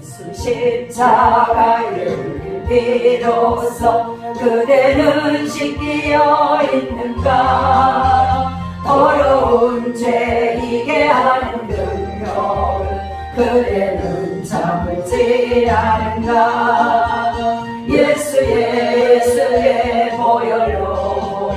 예수 십자가를 비로소 그대는 씻기어 있는가. 더러운 죄이게 하는 능력을 그대는 참을지 않은가. 예수의 보혈로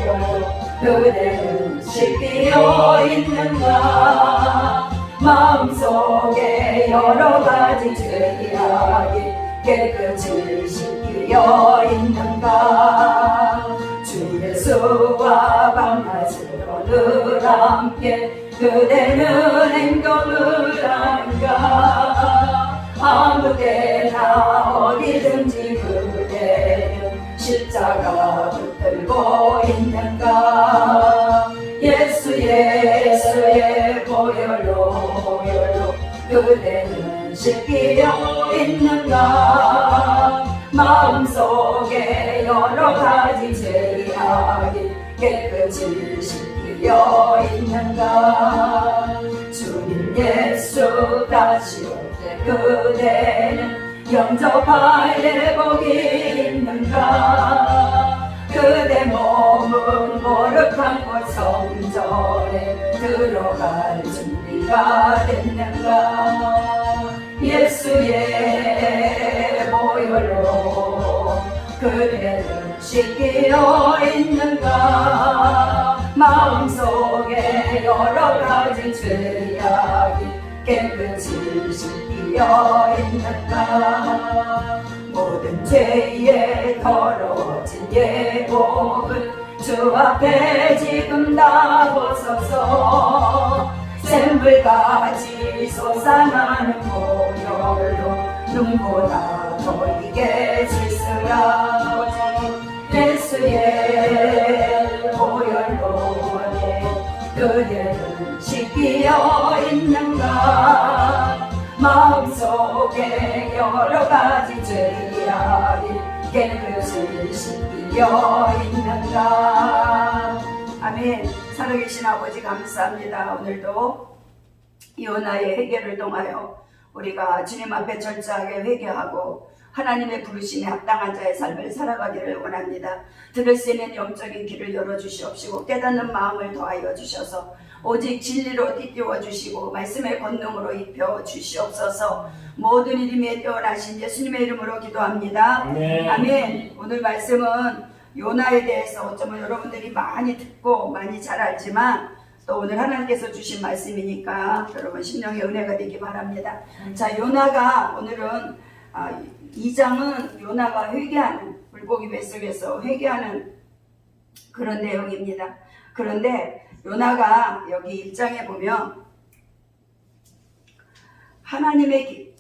그대는 씻기어 있는가. 마음속에 여러 가지 죄악이 깨끗이 씻기어 있는가. 주 예수와 밤낮으로 늘 함께 그대는 행동을 하는가. 아무데나 어디든지 그대는 십자가 붙들고 있는가. 예수의 보혈로 그대는 씻기어 있는가. 마음속에 여러 가지 죄악이 깨끗이 씻기어 있는가. 주님 예수 다시 올 때 그대는 영접할 내복이 있는가. 그대 몸은 거룩한 곳 성전에 들어갈 준비가 됐는가. 예수의 보혈로 그대는 씻기어 있는가. 마음속에 여러 가지 죄악이 깨끗이 씻기어 있는가. 모든 죄에 더러워진 예복을 주 앞에 지금 다 벗어서 샘물같이 솟아나는 보혈로 눈보다 보이게 씻으라. 예수의 보혈로 그대는 씻기어 있는가. 마음속에 여러 가지 죄악이 깨끗이 씻기어 있는가. 아멘. 살아계신 아버지 감사합니다. 오늘도 요나의 회개를 통하여 우리가 주님 앞에 철저하게 회개하고 하나님의 부르심에 합당한 자의 삶을 살아가기를 원합니다. 들을 수 있는 영적인 길을 열어주시옵시고 깨닫는 마음을 더하여 주셔서 오직 진리로 띠띠워 주시고 말씀의 권능으로 입혀 주시옵소서. 모든 이름에 뛰어나신 예수님의 이름으로 기도합니다. 아멘. 오늘 말씀은 요나에 대해서 어쩌면 여러분들이 많이 듣고 많이 잘 알지만 또 오늘 하나님께서 주신 말씀이니까 여러분 심령의 은혜가 되기 바랍니다. 자, 요나가 오늘은 2장은 요나가 회개하는, 물고기 뱃속에서 회개하는 그런 내용입니다. 그런데 요나가 여기 1장에 보면 하나님의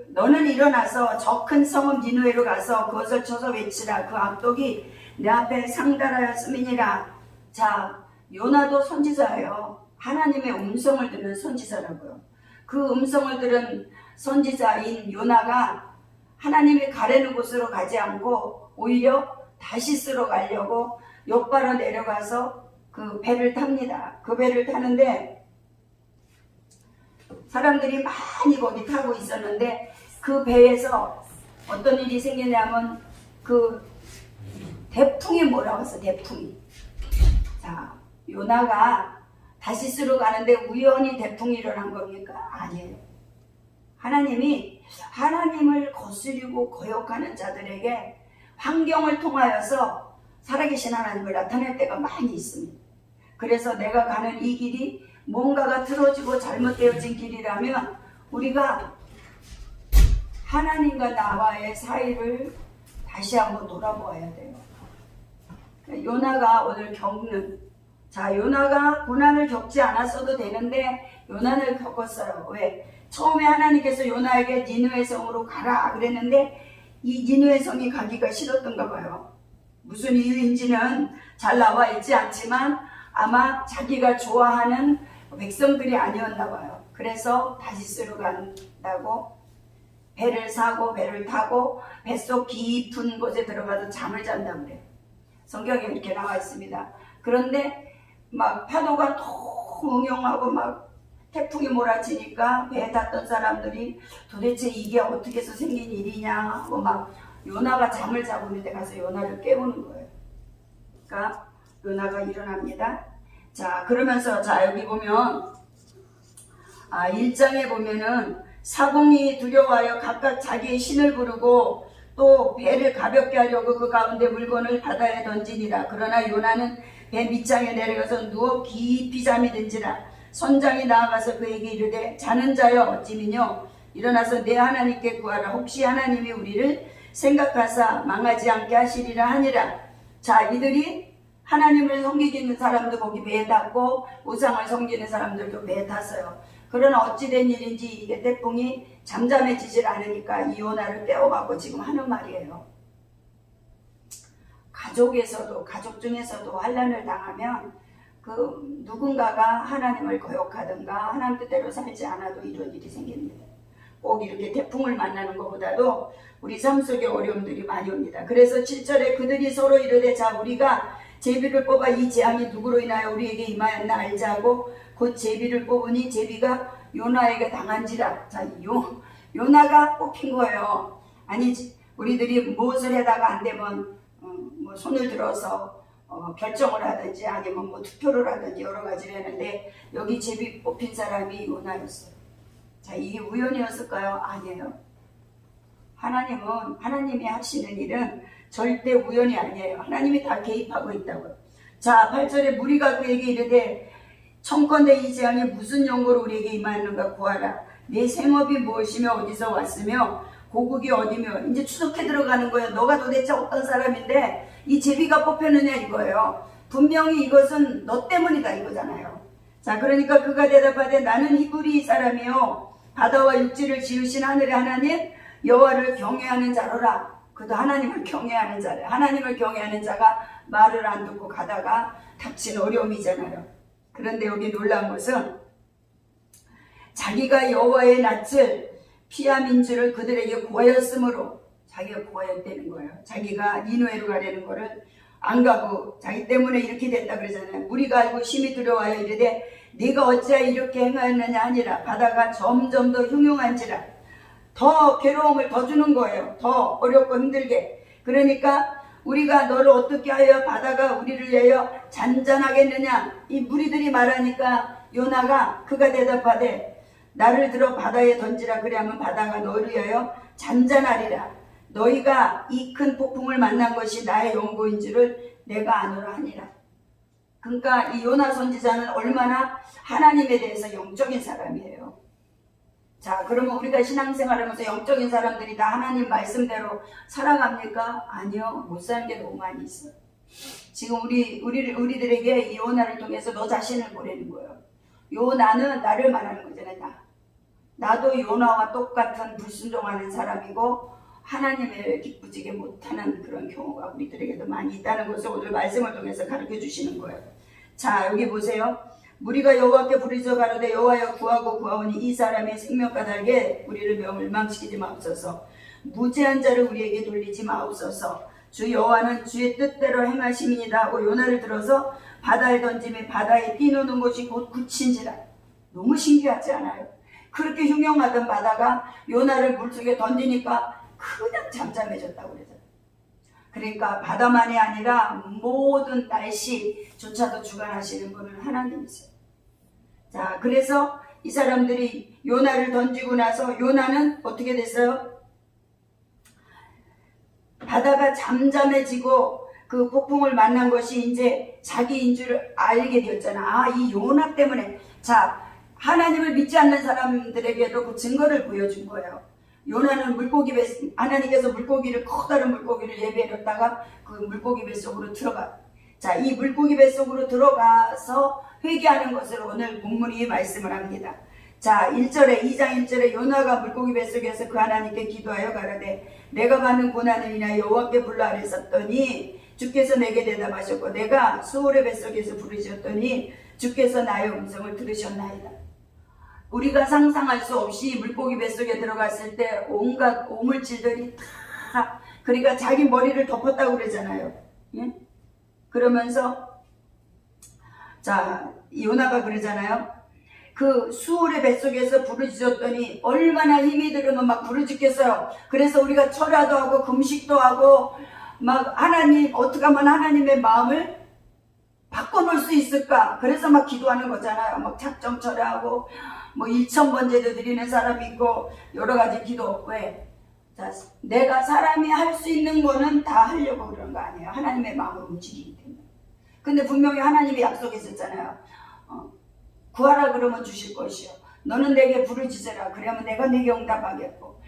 너는 일어나서 저 큰 성읍 니느웨로 가서 그것을 쳐서 외치라. 그 악독이 내 앞에 상달하였음이니라. 자, 요나도 선지자예요. 하나님의 음성을 듣는 선지자라고요. 그 음성을 들은 선지자인 요나가 하나님이 가라는 곳으로 가지 않고 오히려 다시스로 가려고 욥바로 내려가서 그 배를 탑니다. 그 배를 타는데 사람들이 많이 거기 타고 있었는데 그 배에서 어떤 일이 생기냐면 그 대풍이 몰아왔어. 대풍이. 자, 요나가 다시스로 가는데 우연히 대풍이 일어난 겁니까? 아니에요. 하나님이 하나님을 거스리고 거역하는 자들에게 환경을 통하여서 살아계신 하나님을 나타낼 때가 많이 있습니다. 그래서 내가 가는 이 길이 뭔가가 틀어지고 잘못되어진 길이라면 우리가 하나님과 나와의 사이를 다시 한번 돌아보아야 돼요. 요나가 오늘 겪는, 자, 요나가 고난을 겪지 않았어도 되는데 요난을 겪었어요. 왜? 처음에 하나님께서 요나에게 니느웨 성으로 가라 그랬는데 이 니느웨 성이 가기가 싫었던가 봐요. 무슨 이유인지는 잘 나와 있지 않지만 아마 자기가 좋아하는 백성들이 아니었나 봐요. 그래서 다시스로 간다고 배를 사고 배를 타고 뱃속 깊은 곳에 들어가서 잠을 잔다고 그래요. 성경에 이렇게 나와 있습니다. 그런데 막 파도가 너무 응용하고 막 태풍이 몰아치니까 배에 탔던 사람들이 도대체 이게 어떻게 해서 생긴 일이냐 하고 막 요나가 잠을 자고 있는데 가서 요나를 깨우는 거예요. 그러니까 요나가 일어납니다. 자, 그러면서 자 여기 보면 1장에 보면은 사공이 두려워하여 각각 자기의 신을 부르고 또 배를 가볍게 하려고 그 가운데 물건을 바다에 던지니라. 그러나 요나는 배 밑장에 내려가서 누워 깊이 잠이 든지라. 선장이 나아가서 그에게 이르되 자는 자여 어찌미뇨 일어나서 내 하나님께 구하라. 혹시 하나님이 우리를 생각하사 망하지 않게 하시리라 하니라. 자, 이들이 하나님을 섬기는 사람도 거기 배에 탔고 우상을 섬기는 사람들도 배에 탔어요. 그러나 어찌된 일인지 이게 태풍이 잠잠해지질 않으니까 이 요나를 깨워가고 지금 하는 말이에요. 가족 중에서도 환난을 당하면 그 누군가가 하나님을 거역하든가 하나님 뜻대로 살지 않아도 이런 일이 생깁니다. 꼭 이렇게 태풍을 만나는 것보다도 우리 삶 속에 어려움들이 많이 옵니다. 그래서 7절에 그들이 서로 이르되 자 우리가 제비를 뽑아 이 재앙이 누구로 인하여 우리에게 임하였나 알자고 곧 제비를 뽑으니 제비가 요나에게 당한지라. 자, 요나가 뽑힌 거예요. 아니 우리들이 무엇을 해다가 안 되면 뭐 손을 들어서 결정을 하든지 아니면 뭐 투표를 하든지 여러 가지를 했는데 여기 제비 뽑힌 사람이 요나였어요. 자, 이게 우연이었을까요? 아니에요. 하나님이 하시는 일은 절대 우연이 아니에요. 하나님이 다 개입하고 있다고요. 자, 8절에 무리가 그에게 이르되 청컨대 이 재앙이 무슨 용고로 우리에게 임하였는가 구하라. 내 생업이 무엇이며 어디서 왔으며 고국이 어디며 이제 추적해 들어가는 거예요. 너가 도대체 어떤 사람인데 이 제비가 뽑혔느냐 이거예요. 분명히 이것은 너 때문이다 이거잖아요. 자, 그러니까 그가 대답하되 나는 히브리 사람이요 바다와 육지를 지으신 하늘의 하나님 여호와를 경외하는 자로라. 그도 하나님을 경외하는 자래. 하나님을 경외하는 자가 말을 안 듣고 가다가 닥친 어려움이잖아요. 그런데 여기 놀라운 것은 자기가 여호와의 낯을 피함인 줄을 그들에게 고하였으므로 자기가 고하였다는 거예요. 자기가 니느웨로 가려는 거를 안 가고 자기 때문에 이렇게 됐다 그러잖아요. 우리가 알고 심히 두려워하여 이르되 네가 어찌하여 이렇게 행하였느냐 하니라. 바다가 점점 더 흉흉한지라. 더 괴로움을 더 주는 거예요. 더 어렵고 힘들게. 그러니까 우리가 너를 어떻게 하여 바다가 우리를 위하여 잔잔하겠느냐. 이 무리들이 말하니까 요나가 그가 대답하되 나를 들어 바다에 던지라. 그리하면 바다가 너를 위하여 잔잔하리라. 너희가 이 큰 폭풍을 만난 것이 나의 용고인 줄을 내가 아노라 하니라. 그러니까 이 요나 선지자는 얼마나 하나님에 대해서 영적인 사람이에요. 자, 그러면 우리가 신앙생활하면서 영적인 사람들이 다 하나님 말씀대로 살아갑니까? 아니요. 못 사는 게 너무 많이 있어요. 지금 우리들에게 이 요나를 통해서 너 자신을 보내는 거예요. 요나는 나를 말하는 거잖아요. 나도 요나와 똑같은 불순종하는 사람이고 하나님을 기쁘지게 못하는 그런 경우가 우리들에게도 많이 있다는 것을 오늘 말씀을 통해서 가르쳐 주시는 거예요. 자, 여기 보세요. 무리가 여호와께 부르짖어 가로되 여호와여 구하고 구하오니 이 사람의 생명과 달게 우리를 멸망시키지 마옵소서. 무죄한 자를 우리에게 돌리지 마옵소서. 주 여호와는 주의 뜻대로 행하심이니이다 하고 요나를 들어서 바다에 던짐에 바다에 뛰노는 것이 곧 굳힌지라. 너무 신기하지 않아요? 그렇게 흉흉하던 바다가 요나를 물속에 던지니까 그냥 잠잠해졌다고 그러잖아요. 그러니까 바다만이 아니라 모든 날씨조차도 주관하시는 분은 하나님이세요. 자, 그래서 이 사람들이 요나를 던지고 나서 요나는 어떻게 됐어요? 바다가 잠잠해지고 그 폭풍을 만난 것이 이제 자기인 줄 알게 되었잖아. 아, 이 요나 때문에. 자, 하나님을 믿지 않는 사람들에게도 그 증거를 보여준 거예요. 요나는 하나님께서 물고기를 커다란 물고기를 예배했다가 그 물고기 뱃속으로 들어가. 자, 이 물고기 뱃속으로 들어가서 회개하는 것을 오늘 본문이 말씀을 합니다. 자, 1절에 2장 1절에 요나가 물고기 뱃속에서 그 하나님께 기도하여 가로되 내가 받는 고난을 인하여 여호와께 불러 아뢰었더니 주께서 내게 대답하셨고 내가 수월의 뱃속에서 부르셨더니 주께서 나의 음성을 들으셨나이다. 우리가 상상할 수 없이 물고기 뱃속에 들어갔을 때 온갖 오물질들이 다 그러니까 자기 머리를 덮었다고 그러잖아요. 예? 그러면서 자, 요나가 그러잖아요. 그 수월의 뱃속에서 부르짖었더니 얼마나 힘이 들으면 막 부르짖겠어요. 그래서 우리가 철야도 하고 금식도 하고 막 하나님 어떻게 하면 하나님의 마음을 바꿔놓을 수 있을까? 그래서 막 기도하는 거잖아요. 막 작정 철야하고 뭐 1000번 제도 드리는 사람이 있고 여러 가지 기도. 왜? 자, 내가 사람이 할 수 있는 거는 다 하려고 그런 거 아니에요. 하나님의 마음을 움직이기 때문에. 근데 분명히 하나님이 약속했었잖아요. 구하라 그러면 주실 것이요. 너는 내게 부르짖으라 그러면 내가 내게 응답하겠고.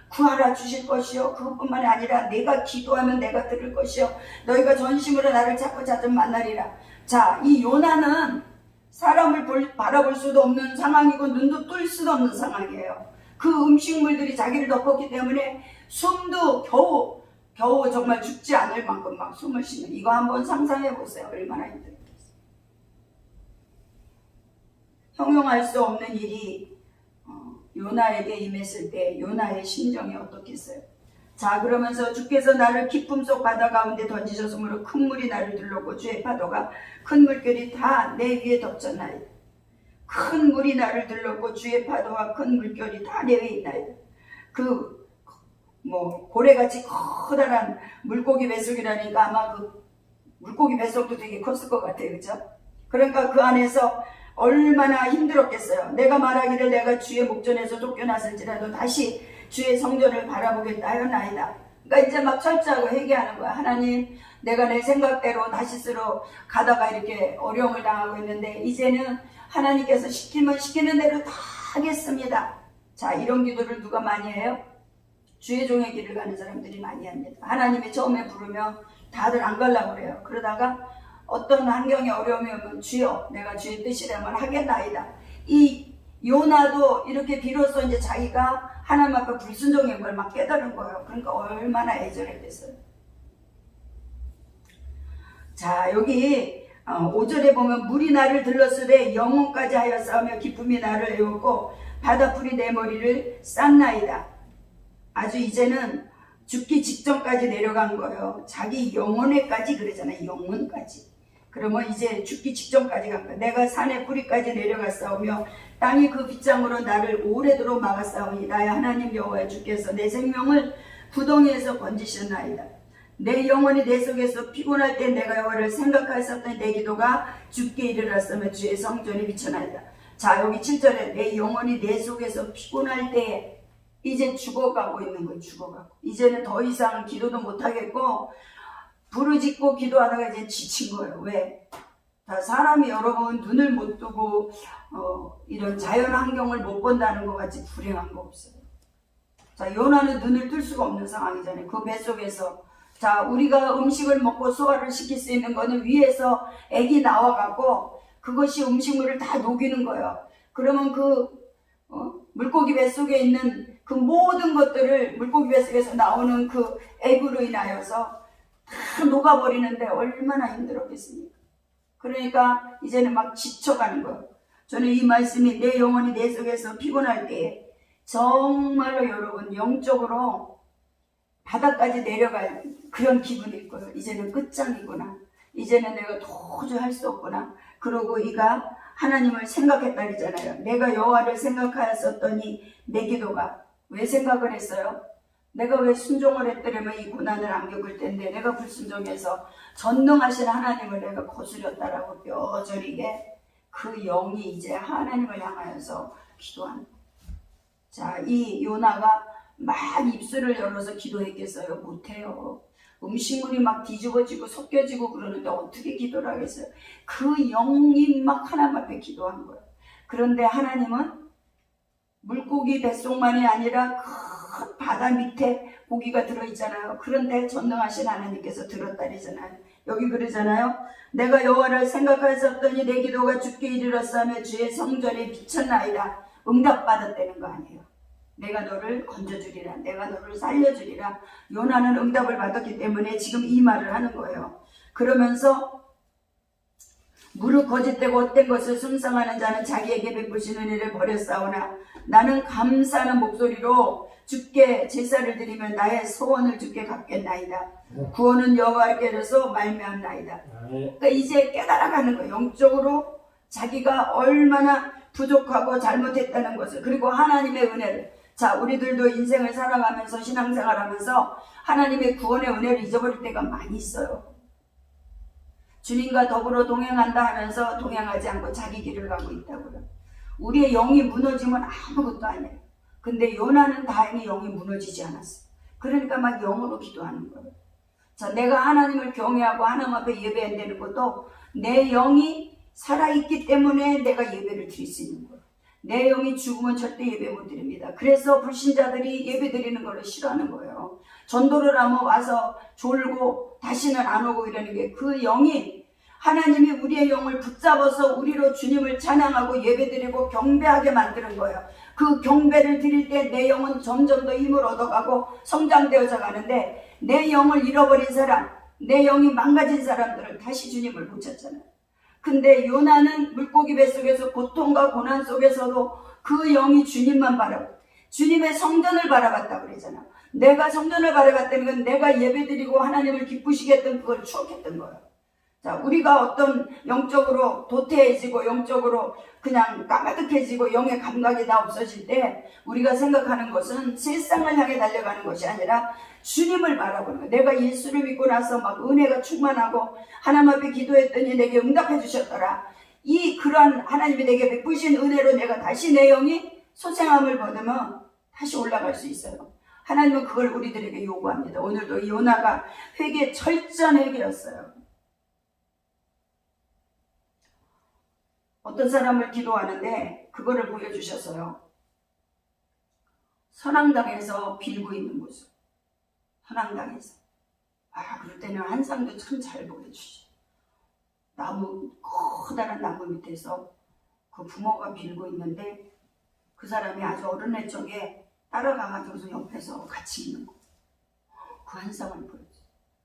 구하라 주실 것이요. 그것뿐만이 아니라 내가 기도하면 내가 들을 것이요. 너희가 전심으로 나를 찾고 찾으면 만나리라. 자, 이 요나는 사람을 바라볼 수도 없는 상황이고 눈도 뜰 수도 없는 상황이에요. 그 음식물들이 자기를 덮었기 때문에 숨도 겨우 정말 죽지 않을 만큼 막 숨을 쉬는, 이거 한번 상상해 보세요. 얼마나 힘들겠어요. 형용할 수 없는 일이 요나에게 임했을 때 요나의 심정이 어떻겠어요? 자, 그러면서 주께서 나를 깊음 속 바다 가운데 던지셨으므로 큰 물이 나를 둘렀고 주의 파도가 큰 물결이 다 내 위에 덮쳤나이다. 큰 물이 나를 둘렀고 주의 파도와 큰 물결이 다 내 위에 있나이다. 고래같이 커다란 물고기 뱃속이라니까 아마 그 물고기 뱃속도 되게 컸을 것 같아요. 그죠? 그러니까 그 안에서 얼마나 힘들었겠어요. 내가 말하기를 내가 주의 목전에서 쫓겨났을지라도 다시 주의 성전을 바라보겠다 하였나이다. 그러니까 이제 막 철저하고 회개하는 거야. 하나님, 내가 내 생각대로 다시스로 가다가 이렇게 어려움을 당하고 있는데 이제는 하나님께서 시키면 시키는 대로 다 하겠습니다. 자, 이런 기도를 누가 많이 해요? 주의 종의 길을 가는 사람들이 많이 합니다. 하나님이 처음에 부르면 다들 안 가려고 그래요. 그러다가 어떤 환경에 어려움이 오면 주여 내가 주의 뜻이라면 하겠나이다. 이 요나도 이렇게 비로소 이제 자기가 하나님 앞에 불순종인 걸 막 깨달은 거예요. 그러니까 얼마나 애절했겠어요. 자, 여기 5절에 보면 물이 나를 들렀으되 영혼까지 하여 싸우며 기쁨이 나를 애웠고 바다풀이 내 머리를 쌌나이다. 아주 이제는 죽기 직전까지 내려간 거예요. 자기 영혼에까지 그러잖아요. 영혼까지. 그러면 이제 죽기 직전까지 간 거예요. 내가 산의 뿌리까지 내려갔사오며 땅이 그 빗장으로 나를 오래도록 막았사오니 나의 하나님 여호와 주께서 내 생명을 구덩이에서 건지셨나이다. 내 영혼이 내 속에서 피곤할 때 내가 여호와를 생각하였었던 내 기도가 주께 이르렀으며 주의 성전이 비쳐나이다. 자, 여기 7절에 내 영혼이 내 속에서 피곤할 때 이제 죽어가고 있는 거예요. 죽어가고. 이제는 더 이상 기도도 못하겠고 부르짖고 기도하다가 이제 지친 거예요. 왜? 다 사람이 여러분 눈을 못 뜨고 이런 자연 환경을 못 본다는 것 같이 불행한 거 없어요. 자, 요나는 눈을 뜰 수가 없는 상황이잖아요. 그 뱃속에서. 자, 우리가 음식을 먹고 소화를 시킬 수 있는 거는 위에서 액이 나와갖고 그것이 음식물을 다 녹이는 거예요. 그러면 물고기 뱃속에 있는 그 모든 것들을 물고기 뱃속에서 나오는 그 액으로 인하여서 다 녹아버리는데 얼마나 힘들었겠습니까? 그러니까 이제는 막 지쳐가는 거예요. 저는 이 말씀이 내 영혼이 내 속에서 피곤할 때 정말로 여러분 영적으로 바닥까지 내려갈 그런 기분일 거예요. 이제는 끝장이구나. 이제는 내가 도저히 할 수 없구나. 그러고 이가 하나님을 생각했다 그러잖아요. 내가 여호와를 생각하였었더니 내 기도가 왜 생각을 했어요? 내가 왜 순종을 했더라면 이 고난을 안 겪을 텐데 내가 불순종해서 전능하신 하나님을 내가 거스렸다라고 뼈저리게 그 영이 이제 하나님을 향하여서 기도하는 거예요. 자, 이 요나가 막 입술을 열어서 기도했겠어요? 못해요. 음식물이 막 뒤집어지고 섞여지고 그러는데 어떻게 기도를 하겠어요? 그 영이 막 하나님 앞에 기도한 거예요. 그런데 하나님은 물고기 뱃속만이 아니라 큰 바다 밑에 고기가 들어있잖아요. 그런데 전능하신 하나님께서 들었다리잖아요. 여기 그러잖아요. 내가 여호와를 생각하였었더니 내 기도가 주께 이르렀으며 주의 성전에 비쳤나이다. 응답받았다는 거 아니에요. 내가 너를 건져주리라. 내가 너를 살려주리라. 요나는 응답을 받았기 때문에 지금 이 말을 하는 거예요. 그러면서 무릇 거짓되고 헛된 것을 숭상하는 자는 자기에게 베푸시는 은혜를 버렸사오나 나는 감사하는 목소리로 주께 제사를 드리면 나의 소원을 주께 갚겠나이다. 구원은 여호와께로서 말미암나이다. 그러니까 이제 깨달아가는 거예요. 영적으로 자기가 얼마나 부족하고 잘못했다는 것을, 그리고 하나님의 은혜를, 자, 우리들도 인생을 살아가면서 신앙생활하면서 하나님의 구원의 은혜를 잊어버릴 때가 많이 있어요. 주님과 더불어 동행한다 하면서 동행하지 않고 자기 길을 가고 있다고요. 우리의 영이 무너지면 아무것도 아니에요. 근데 요나는 다행히 영이 무너지지 않았어요. 그러니까 막 영으로 기도하는 거예요. 자, 내가 하나님을 경외하고 하나님 앞에 예배한다는 것도 내 영이 살아있기 때문에 내가 예배를 드릴 수 있는 거예요. 내 영이 죽으면 절대 예배 못 드립니다. 그래서 불신자들이 예배 드리는 걸 싫어하는 거예요. 전도를 하면 와서 졸고 다시는 안 오고 이러는 게, 그 영이, 하나님이 우리의 영을 붙잡아서 우리로 주님을 찬양하고 예배드리고 경배하게 만드는 거예요. 그 경배를 드릴 때 내 영은 점점 더 힘을 얻어가고 성장되어져 가는데, 내 영을 잃어버린 사람, 내 영이 망가진 사람들은 다시 주님을 못 찾잖아요. 근데 요나는 물고기 뱃속에서 고통과 고난 속에서도 그 영이 주님만 바라고, 주님의 성전을 바라봤다고 그러잖아. 내가 성전을 바라봤다는 건 내가 예배드리고 하나님을 기쁘시게 했던 그걸 추억했던 거예요. 자, 우리가 어떤 영적으로 도태해지고 영적으로 그냥 까마득해지고 영의 감각이 다 없어질 때 우리가 생각하는 것은 세상을 향해 달려가는 것이 아니라 주님을 바라보는 거예요. 내가 예수를 믿고 나서 막 은혜가 충만하고 하나님 앞에 기도했더니 내게 응답해 주셨더라. 그러한 하나님이 내게 베푸신 은혜로 내가 다시 내 영이 소생함을 받으면 다시 올라갈 수 있어요. 하나님은 그걸 우리들에게 요구합니다. 오늘도 요나가 철저한 회개였어요. 어떤 사람을 기도하는데 그거를 보여주셨어요. 선앙당에서 빌고 있는 모습. 선앙당에서. 그럴 때는 한상도 참 잘 보여주시. 커다란 나무 밑에서 그 부모가 빌고 있는데 그 사람이 아주 어른의 쪽에 따라가가지고서 옆에서 같이 있는 거. 그 한상을 보여줘.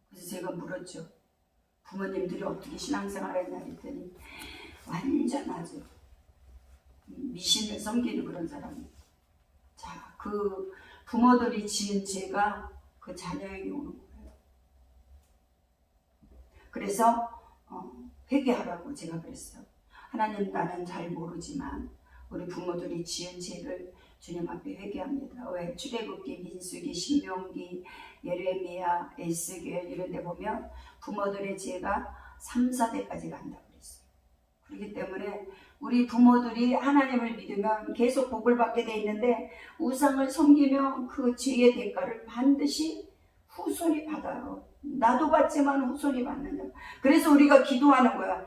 그래서 제가 물었죠. 부모님들이 어떻게 신앙생활 했냐 했더니 완전 아주 미신을 섬기는 그런 사람입니다. 자, 그 부모들이 지은 죄가 그 자녀에게 오는 거예요. 그래서 회개하라고 제가 그랬어요. 하나님, 나는 잘 모르지만 우리 부모들이 지은 죄를 주님 앞에 회개합니다. 왜? 출애굽기, 민수기, 신명기, 예레미야, 에스겔 이런 데 보면 부모들의 죄가 3, 4대까지 간다고 그랬어요. 그렇기 때문에 우리 부모들이 하나님을 믿으면 계속 복을 받게 돼 있는데 우상을 섬기면 그 죄의 대가를 반드시 후손이 받아요. 나도 받지만 후손이 받는다. 그래서 우리가 기도하는 거야.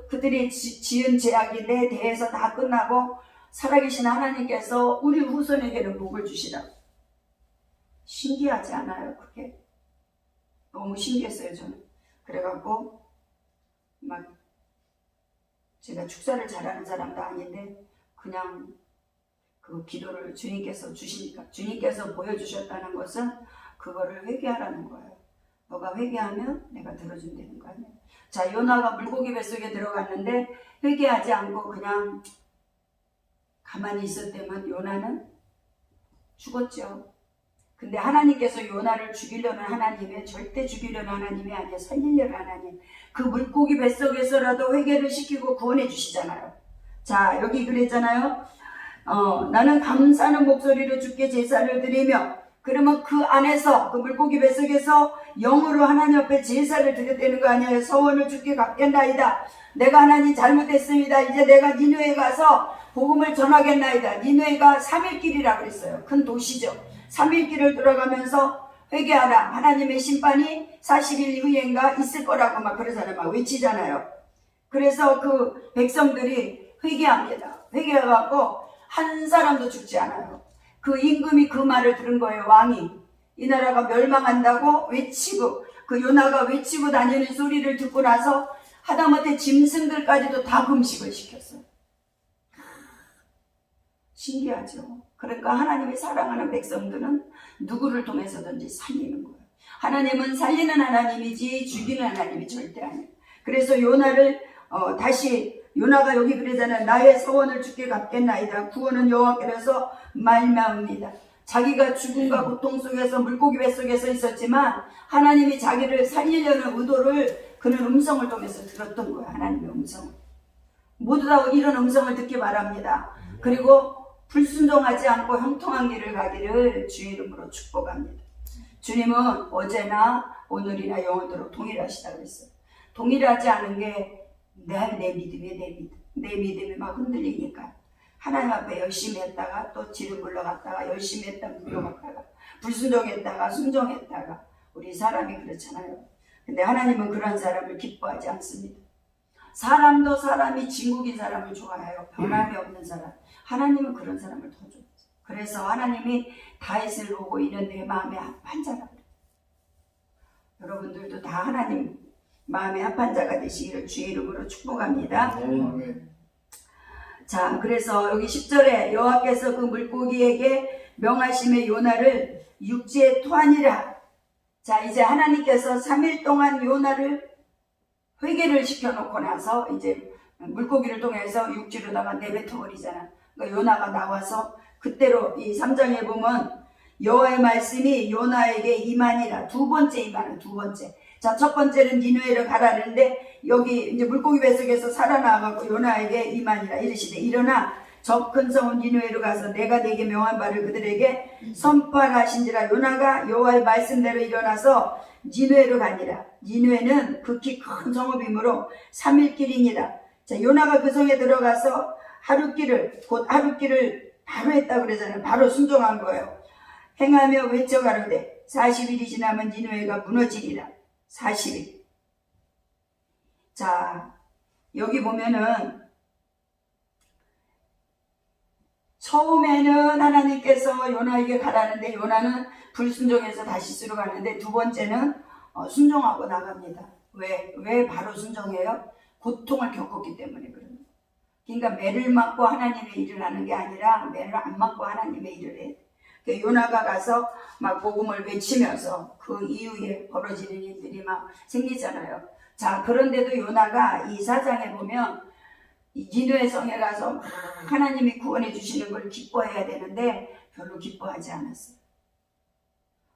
그들이 지은 죄악이 내 대에서 다 끝나고 살아계신 하나님께서 우리 후손에게는 복을 주시라고. 신기하지 않아요? 그게 너무 신기했어요. 저는 그래갖고 막 제가 축사를 잘하는 사람도 아닌데 그냥 그 기도를 주님께서 주시니까, 주님께서 보여주셨다는 것은 그거를 회개하라는 거예요. 너가 회개하면 내가 들어준다는 거 아니에요. 자, 요나가 물고기 뱃속에 들어갔는데 회개하지 않고 그냥 가만히 있었다면 요나는 죽었죠. 근데 하나님께서 요나를 죽이려는 하나님의, 절대 죽이려는 하나님이 아니라 살리려는 하나님. 그 물고기 뱃속에서라도 회개를 시키고 구원해 주시잖아요. 자, 여기 그랬잖아요. 나는 감사하는 목소리로 주께 제사를 드리며, 그러면 그 안에서, 그 물고기 뱃속에서 영으로 하나님 앞에 제사를 드렸다는 거 아니에요. 서원을 주께 갚겠나이다. 내가 하나님 잘못했습니다. 이제 내가 니느웨에 가서 복음을 전하겠나이다. 니느웨가 3일 길이라고 그랬어요. 큰 도시죠. 3일 길을 돌아가면서 회개하라. 하나님의 심판이 40일 이후엔가 있을 거라고 막 그러잖아요. 막 외치잖아요. 그래서 그 백성들이 회개합니다. 회개해갖고 한 사람도 죽지 않아요. 그 임금이 그 말을 들은 거예요. 왕이 이 나라가 멸망한다고 외치고, 그 요나가 외치고 다니는 소리를 듣고 나서 하다못해 짐승들까지도 다 금식을 시켰어요. 신기하죠. 그러니까 하나님이 사랑하는 백성들은 누구를 통해서든지 살리는 거예요. 하나님은 살리는 하나님이지 죽이는 하나님이 절대 아니에요. 그래서 요나를 다시, 요나가 여기 그러잖아요. 나의 서원을 주께 갚겠나이다. 구원은 여호와께로서 말미암습니다. 자기가 죽음과 고통 속에서 물고기 뱃속에서 있었지만 하나님이 자기를 살리려는 의도를 그는 음성을 통해서 들었던 거예요. 하나님의 음성을. 모두 다 이런 음성을 듣기 바랍니다. 그리고 불순종하지 않고 형통한 길을 가기를 주 이름으로 축복합니다. 주님은 어제나 오늘이나 영원토록 동일하시다고 그랬어요. 동일하지 않은 게 내 믿음이 내 믿음이 막 흔들리니까 하나님 앞에 열심히 했다가 또 지름 물러갔다가 열심히 했다가 물러갔다가 불순종했다가 순종했다가 우리 사람이 그렇잖아요. 근데 하나님은 그런 사람을 기뻐하지 않습니다. 사람도 사람이 진국인 사람을 좋아해요. 변함이 없는 사람. 하나님은 그런 사람을 더 좋아해요. 그래서 하나님이 다윗을 보고 이는 내 마음에 합한 자라고. 여러분들도 다 하나님 마음에 합한 자가 되시기를 주의 이름으로 축복합니다. 자, 그래서 여기 10절에 여호와께서 그 물고기에게 명하심의 요나를 육지에 토하니라. 자, 이제 하나님께서 3일 동안 요나를 회개를 시켜놓고 나서 이제 물고기를 통해서 육지로다가 내뱉어 버리잖아. 그러니까 요나가 나와서 그때로 이 3장에 보면 여호와의 말씀이 요나에게 임하니라. 두 번째 임하는 두 번째. 자, 첫 번째는 니느웨로 가라는데 여기 이제 물고기 뱃속에서 살아나가고 요나에게 임하니라. 이르시되 일어나 저 큰 성은 니느웨로 가서 내가 네게 명한 바를 그들에게 선포하신지라. 요나가 여호와의 말씀대로 일어나서 니느웨로 가니라. 니느웨는 극히 큰 성읍이므로 3일 길이니라. 자, 요나가 그 성에 들어가서 하룻길을 바로 했다고 그러잖아요. 바로 순종한 거예요. 행하며 외쳐 가로되 40일이 지나면 니느웨가 무너지리라. 40일. 자, 여기 보면은 처음에는 하나님께서 요나에게 가라는데 요나는 불순종해서 다시스로 가는데 두 번째는 순종하고 나갑니다. 왜 바로 순종해요? 고통을 겪었기 때문에 그런 거예요. 그러니까 매를 맞고 하나님의 일을 하는 게 아니라 매를 안 맞고 하나님의 일을 해요. 요나가 가서 막 복음을 외치면서 그 이후에 벌어지는 일들이 막 생기잖아요. 자, 그런데도 요나가 이 4장에 보면 니느웨 성에 가서 하나님이 구원해 주시는 걸 기뻐해야 되는데 별로 기뻐하지 않았어요.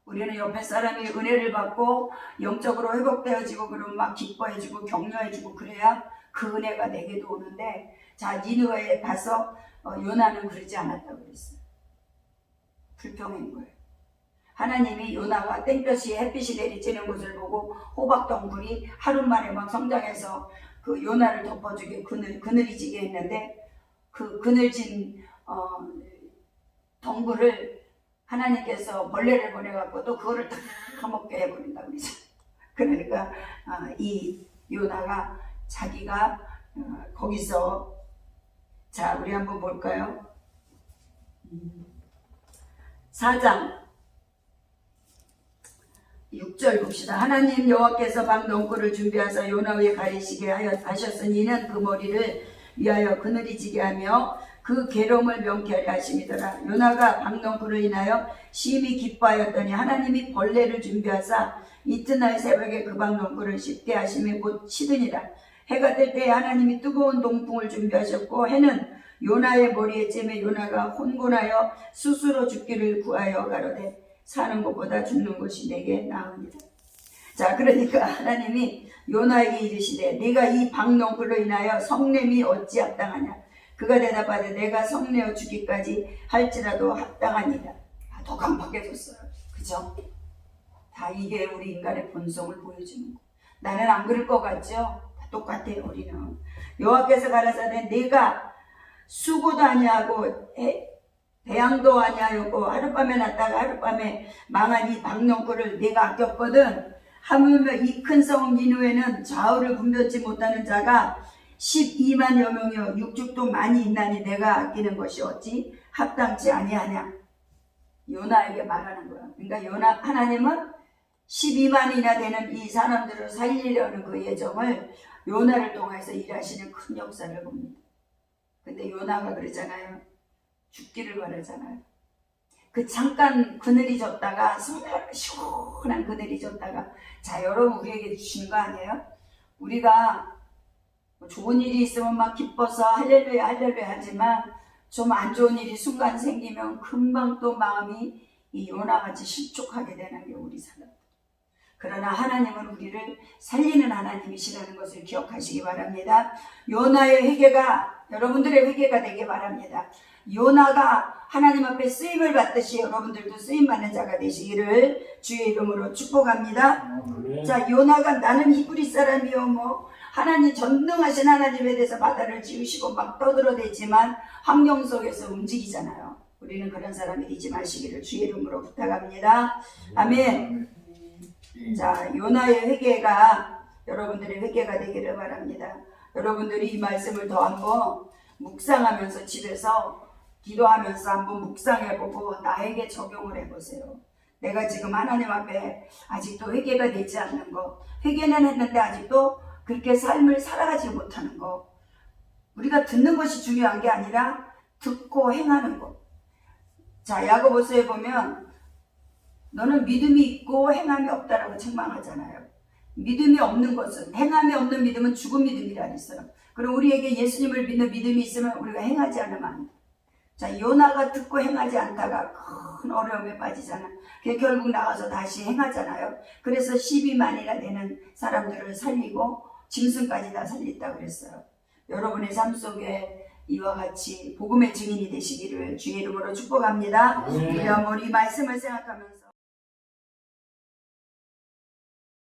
우리는 옆에 사람이 은혜를 받고 영적으로 회복되어지고 그러면 막 기뻐해주고 격려해주고 그래야 그 은혜가 내게도 오는데, 자, 니느웨에 가서 요나는 그러지 않았다고 그랬어요. 불평인 거예요. 하나님이 요나가 땡볕이 햇빛이 내리쬐는 곳을 보고 호박덩굴이 하루 만에 막 성장해서 그 요나를 덮어주게 그늘이 지게 했는데 그 그늘진 덩굴을 하나님께서 벌레를 보내갖고 또 그거를 다 먹게 해버린다고 그러죠. 그러니까 이 요나가 자기가 거기서, 자, 우리 한번 볼까요? 4장 6절 봅시다. 하나님 여호와께서 방덩굴을 준비하사 요나 위에 가리시게 하셨으니 이는 그 머리를 위하여 그늘이 지게 하며 그 괴로움을 명쾌하게 하심이더라. 요나가 방덩굴을 인하여 심히 기뻐하였더니 하나님이 벌레를 준비하사 이튿날 새벽에 그 방덩굴을 씹게 하심이 곧 치드니라. 해가 뜰 때에 하나님이 뜨거운 동풍을 준비하셨고 해는 요나의 머리에 쬐매 요나가 혼곤하여 스스로 죽기를 구하여 가로되 사는 것보다 죽는 것이 내게 나으니라. 자, 그러니까 하나님이 요나에게 이르시되 네가 이 방덩굴로 인하여 성냄이 어찌 합당하냐. 그가 대답하되 내가 성내어 죽기까지 할지라도 합당하니라. 더 깜빡해졌어요. 그죠? 다 이게 우리 인간의 본성을 보여주는 거. 나는 안 그럴 것 같죠? 다 똑같아요. 우리는 여호와께서 가라사대 내가 수고도 아니하고 배양도 아니하였고 하룻밤에 났다가 하룻밤에 망한 이 방덩굴을 내가 아꼈거든. 하물며 이 큰 성 니느웨는 좌우를 분별치 못하는 자가 12만여 명이여 육축도 많이 있나니 내가 아끼는 것이 어찌 합당치 아니하냐. 요나에게 말하는 거야. 그러니까 하나님은 12만이나 되는 이 사람들을 살리려는 그 예정을 요나를 통해서 일하시는 큰 역사를 봅니다. 근데 요나가 그러잖아요. 죽기를 바라잖아요. 그 잠깐 그늘이 졌다가 시원한 그늘이 졌다가, 자, 여러분 우리에게 주신 거 아니에요? 우리가 좋은 일이 있으면 막 기뻐서 할렐루야 할렐루야 하지만 좀 안 좋은 일이 순간 생기면 금방 또 마음이 이 요나같이 실족하게 되는 게 우리 사람. 그러나 하나님은 우리를 살리는 하나님이시라는 것을 기억하시기 바랍니다. 요나의 회개가 여러분들의 회개가 되길 바랍니다. 요나가 하나님 앞에 쓰임을 받듯이 여러분들도 쓰임받는 자가 되시기를 주의 이름으로 축복합니다. 자, 요나가 나는 히브리 사람이요 하나님 전능하신 하나님에 대해서 바다를 지으시고 막 떠들어대지만 환경 속에서 움직이잖아요. 우리는 그런 사람이 되지 마시기를 주의 이름으로 부탁합니다. 아멘. 자, 요나의 회개가 여러분들의 회개가 되기를 바랍니다. 여러분들이 이 말씀을 더 한번 묵상하면서 집에서 기도하면서 한번 묵상해보고 나에게 적용을 해보세요. 내가 지금 하나님 앞에 아직도 회개가 되지 않는 거, 회개는 했는데 아직도 그렇게 삶을 살아가지 못하는 거. 우리가 듣는 것이 중요한 게 아니라 듣고 행하는 것. 자, 야고보서에 보면 너는 믿음이 있고 행함이 없다라고 책망하잖아요. 믿음이 없는 것은, 행함이 없는 믿음은 죽은 믿음이라 했어요. 그럼 우리에게 예수님을 믿는 믿음이 있으면 우리가 행하지 않으면 안 돼. 자, 요나가 듣고 행하지 않다가 큰 어려움에 빠지잖아. 결국 나가서 다시 행하잖아요. 그래서 12만이나 되는 사람들을 살리고 짐승까지 다 살렸다고 그랬어요. 여러분의 삶 속에 이와 같이 복음의 증인이 되시기를 주의 이름으로 축복합니다. 우리 한번 이 말씀을 생각하면서